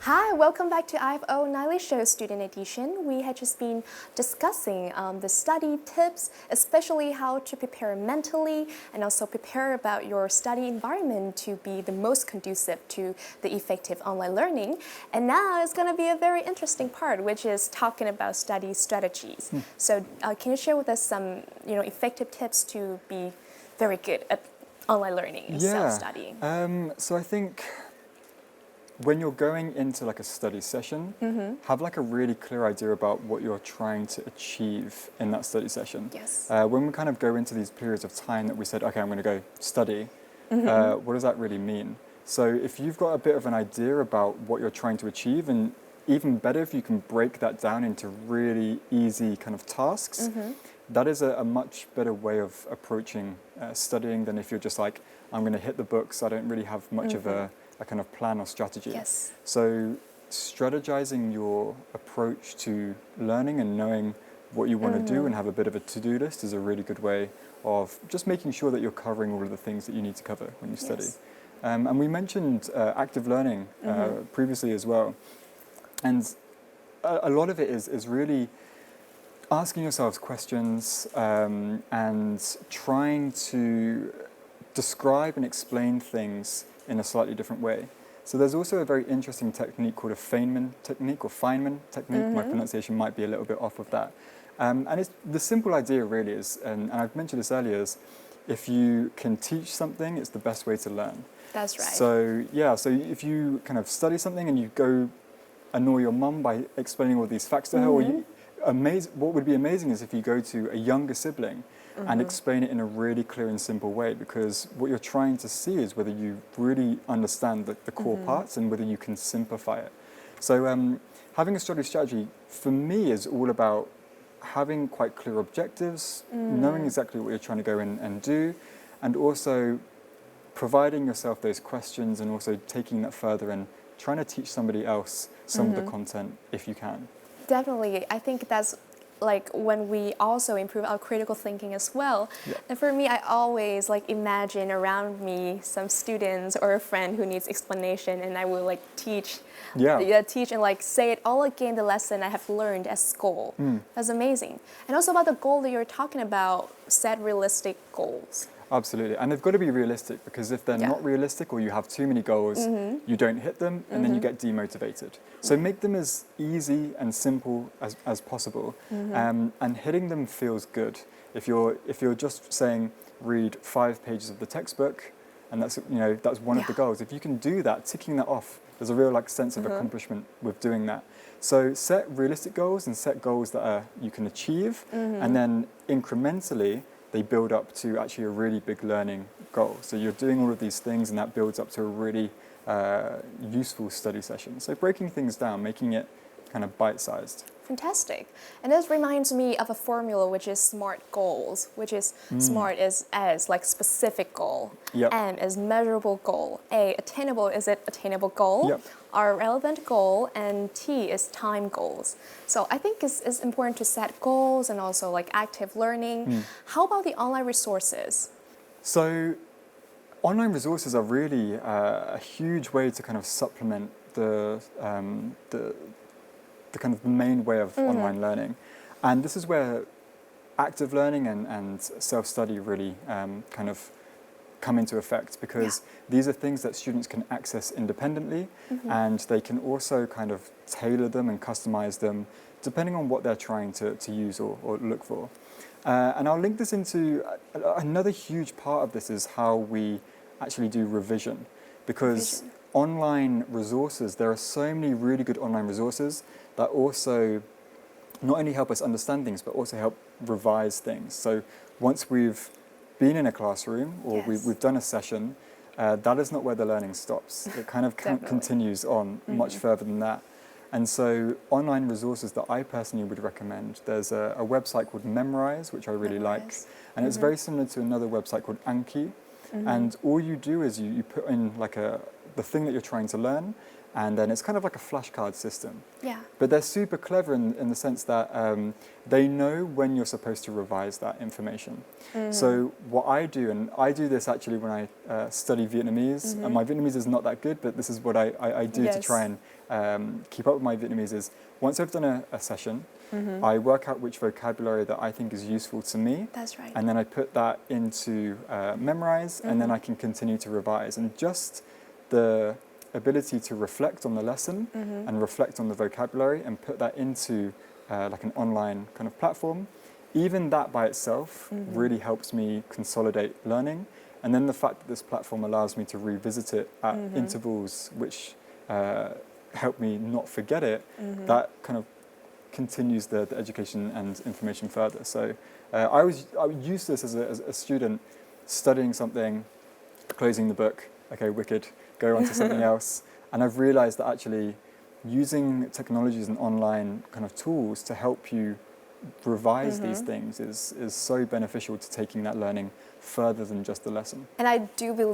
Hi, welcome back to IFOS09 Show Student Edition. We had just been discussing the study tips, especially how to prepare mentally and also prepare about your study environment to be the most conducive to the effective online learning. And now it's going to be a very interesting part, which is talking about study strategies. So can you share with us some effective tips to be very good at online learning and self-studying? So I think when you're going into like a study session, have like a really clear idea about what you're trying to achieve in that study session. Yes. When we kind of go into these periods of time that we said, okay, I'm going to go study, what does that really mean? So if you've got a bit of an idea about what you're trying to achieve, and even better if you can break that down into really easy kind of tasks, that is a much better way of approaching studying than if you're just like, I'm going to hit the books, I don't really have much of a kind of plan or strategy. Yes. So strategizing your approach to learning and knowing what you want to do and have a bit of a to-do list is a really good way of just making sure that you're covering all of the things that you need to cover when you study. And we mentioned active learning previously as well. And a lot of it is really asking yourselves questions and trying to describe and explain things in a slightly different way. So there's also a very interesting technique called a Feynman technique or Feynman technique. My pronunciation might be a little bit off of that. And it's, the simple idea really is, and I've mentioned this earlier, is if you can teach something, it's the best way to learn. That's right. So yeah, so if you kind of study something and you go annoy your mum by explaining all these facts to her, or what would be amazing is if you go to a younger sibling and explain it in a really clear and simple way, because what you're trying to see is whether you really understand the core parts and whether you can simplify it. So having a study strategy for me is all about having quite clear objectives, knowing exactly what you're trying to go in and do, and also providing yourself those questions and also taking that further and trying to teach somebody else some of the content if you can. Definitely. I think that's like when we also improve our critical thinking as well. Yeah. And for me, I always like imagine around me some students or a friend who needs explanation, and I will like teach and like say it all again, the lesson I have learned at school. That's amazing. And also about the goal that you're talking about, set realistic goals. Absolutely, and they've got to be realistic, because if they're not realistic or you have too many goals, you don't hit them and then you get demotivated. So make them as easy and simple as possible, and hitting them feels good. If you're just saying read 5 pages of the textbook, and that's one of the goals. If you can do that, ticking that off, there's a real like sense of accomplishment with doing that. So set realistic goals and set goals that you can achieve, and then incrementally they build up to actually a really big learning goal. So you're doing all of these things and that builds up to a really useful study session. So breaking things down, making it kind of bite-sized. Fantastic. And this reminds me of a formula which is SMART goals, which is SMART is S, like specific goal. M is measurable goal. A, attainable, is it attainable goal? R, relevant goal, and T is time goals. So I think it's important to set goals and also like active learning. How about the online resources? So online resources are really a huge way to kind of supplement the kind of main way of online learning. And this is where active learning and self-study really kind of come into effect, because these are things that students can access independently, and they can also kind of tailor them and customize them depending on what they're trying to use or look for. And I'll link this into another huge part of this is how we actually do revision, because online resources, there are so many really good online resources that also not only help us understand things, but also help revise things. So once we've been in a classroom or we've done a session, that is not where the learning stops. It kind of continues on much further than that. And so online resources that I personally would recommend, there's a website called Memrise, which I really like. And it's very similar to another website called Anki. And all you do is you put in like the thing that you're trying to learn, and then it's kind of like a flashcard system. Yeah. But they're super clever in the sense that they know when you're supposed to revise that information. So what I do, and I do this actually when I study Vietnamese, and my Vietnamese is not that good, but this is what I do to try and keep up with my Vietnamese is, once I've done a session, I work out which vocabulary that I think is useful to me. That's right. And then I put that into memorize, and then I can continue to revise. And just the ability to reflect on the lesson and reflect on the vocabulary and put that into like an online kind of platform, even that by itself really helps me consolidate learning. And then the fact that this platform allows me to revisit it at intervals which help me not forget it, that kind of continues the education and information further. So I would use this as a student, studying something, closing the book, okay, wicked, go on to something else. And I've realized that actually using technologies and online kind of tools to help you revise these things is so beneficial to taking that learning further than just the lesson. And I do believe